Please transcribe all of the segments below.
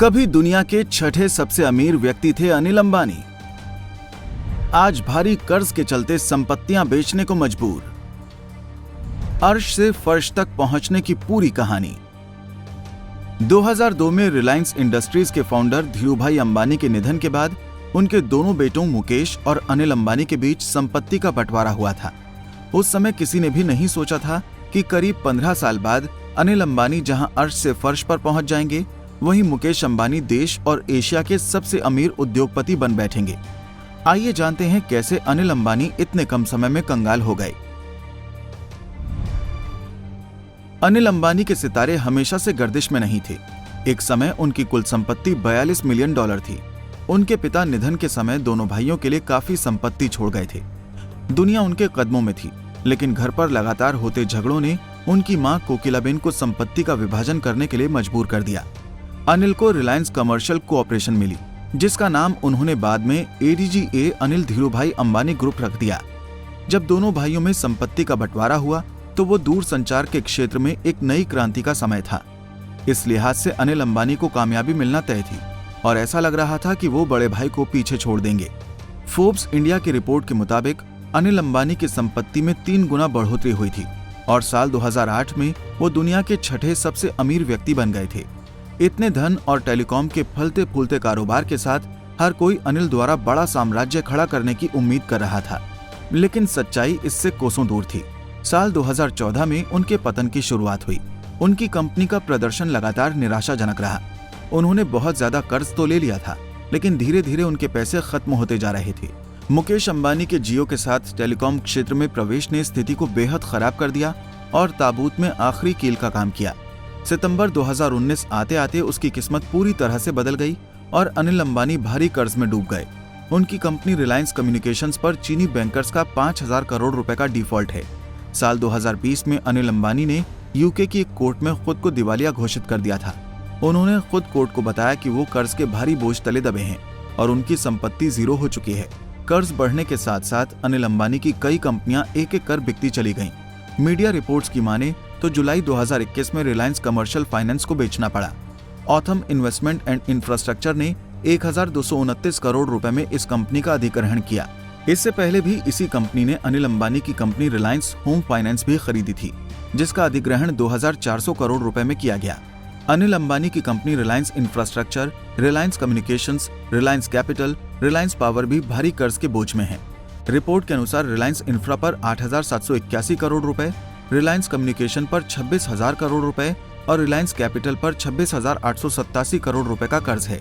कभी दुनिया के छठे सबसे अमीर व्यक्ति थे अनिल अंबानी। आज भारी कर्ज के चलते संपत्तियां बेचने को मजबूर। अर्श से फर्श तक पहुंचने की पूरी कहानी। 2002 में रिलायंस इंडस्ट्रीज के फाउंडर धीरूभाई अंबानी के निधन के बाद उनके दोनों बेटों मुकेश और अनिल अंबानी के बीच संपत्ति का बंटवारा हुआ था। उस समय किसी ने भी नहीं सोचा था कि करीब 15 साल बाद अनिल अंबानी जहां अर्श से फर्श पर पहुंच जाएंगे, वहीं मुकेश अंबानी देश और एशिया के सबसे अमीर उद्योगपति बन बैठेंगे। आइए जानते हैं कैसे अनिल अंबानी इतने कम समय में कंगाल हो गए। अनिल अंबानी के सितारे हमेशा से गर्दिश में नहीं थे। एक समय उनकी कुल संपत्ति $42 मिलियन थी। उनके पिता निधन के समय दोनों भाइयों के लिए काफी संपत्ति छोड़ गए थे। दुनिया उनके कदमों में थी, लेकिन घर पर लगातार होते झगड़ों ने उनकी मां कोकिलाबेन को संपत्ति का विभाजन करने के लिए मजबूर कर दिया। अनिल को रिलायंस कमर्शियल कोऑपरेशन मिली, जिसका नाम उन्होंने बाद में ADGA अनिल धीरूभाई अंबानी ग्रुप रख दिया। जब दोनों भाइयों में संपत्ति का बंटवारा हुआ तो वो दूरसंचार के क्षेत्र में एक नई क्रांति का समय था। इस लिहाज से अनिल अंबानी को कामयाबी मिलना तय थी और ऐसा लग रहा था कि वो बड़े भाई को पीछे छोड़ देंगे। फोर्ब्स इंडिया की रिपोर्ट के मुताबिक अनिल अंबानी की संपत्ति में 3 गुना बढ़ोतरी हुई थी और साल 2008 में वो दुनिया के छठे सबसे अमीर व्यक्ति बन गए थे। इतने धन और टेलीकॉम के फलते फूलते कारोबार के साथ हर कोई अनिल द्वारा बड़ा साम्राज्य खड़ा करने की उम्मीद कर रहा था, लेकिन सच्चाई इससे कोसों दूर थी। साल 2014 में उनके पतन की शुरुआत हुई। उनकी कंपनी का प्रदर्शन लगातार निराशाजनक रहा। उन्होंने बहुत ज्यादा कर्ज तो ले लिया था, लेकिन धीरे धीरे उनके पैसे खत्म होते जा रहे थे। मुकेश अंबानी के जियो के साथ टेलीकॉम क्षेत्र में प्रवेश ने स्थिति को बेहद खराब कर दिया और ताबूत में आखिरी कील का काम किया। सितंबर 2019 आते आते उसकी किस्मत पूरी तरह से बदल गई और अनिल अंबानी भारी कर्ज में डूब गए। उनकी कंपनी रिलायंस कम्युनिकेशंस पर चीनी बैंकर्स का 5,000 करोड़ रुपए का डिफॉल्ट है। साल 2020 में अनिल अंबानी ने यूके की एक कोर्ट में खुद को दिवालिया घोषित कर दिया था। उन्होंने खुद कोर्ट को बताया कि वो कर्ज के भारी बोझ तले दबे हैं और उनकी संपत्ति जीरो हो चुकी है। कर्ज बढ़ने के साथ साथ अनिल अंबानी की कई कंपनियां एक एक कर बिकती चली गईं। मीडिया रिपोर्ट्स की माने तो जुलाई 2021 में रिलायंस कमर्शियल फाइनेंस को बेचना पड़ा। ऑथम इन्वेस्टमेंट एंड इंफ्रास्ट्रक्चर ने 1,229 करोड़ रुपए में इस कंपनी का अधिग्रहण किया। इससे पहले भी इसी कंपनी ने अनिल अंबानी की कंपनी रिलायंस होम फाइनेंस भी खरीदी थी, जिसका अधिग्रहण 2,400 करोड़ रुपए में किया गया। अनिल अंबानी की company Reliance infrastructure, Reliance communications, Reliance capital, Reliance power भी भारी कर्ज के बोझ में है। रिपोर्ट के अनुसार रिलायंस इंफ्रा पर 8,781 करोड़ रुपए, रिलायंस कम्युनिकेशन पर 26,000 करोड़ रुपए और रिलायंस कैपिटल पर 26,887 करोड़ रुपए का कर्ज है।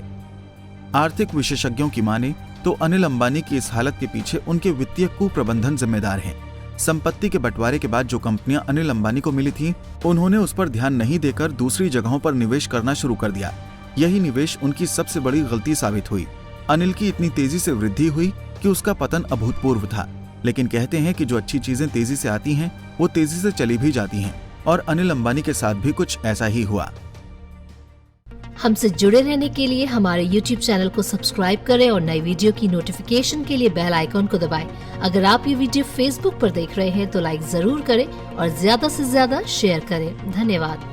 आर्थिक विशेषज्ञों की माने तो अनिल अंबानी की इस हालत के पीछे उनके वित्तीय कुप्रबंधन जिम्मेदार हैं। संपत्ति के बंटवारे के बाद जो कंपनियां अनिल अंबानी को मिली थीं, उन्होंने उस पर ध्यान नहीं देकर दूसरी जगहों पर निवेश करना शुरू कर दिया। यही निवेश उनकी सबसे बड़ी गलती साबित हुई। अनिल की इतनी तेजी से वृद्धि हुई कि उसका पतन अभूतपूर्व था। लेकिन कहते हैं कि जो अच्छी चीजें तेजी से आती हैं, वो तेजी से चली भी जाती हैं, और अनिल अंबानी के साथ भी कुछ ऐसा ही हुआ। हमसे जुड़े रहने के लिए हमारे YouTube चैनल को सब्सक्राइब करें और नई वीडियो की नोटिफिकेशन के लिए बेल आइकॉन को दबाएं। अगर आप ये वीडियो Facebook पर देख रहे हैं तो लाइक जरूर करें और ज्यादा से ज्यादा शेयर करें। धन्यवाद।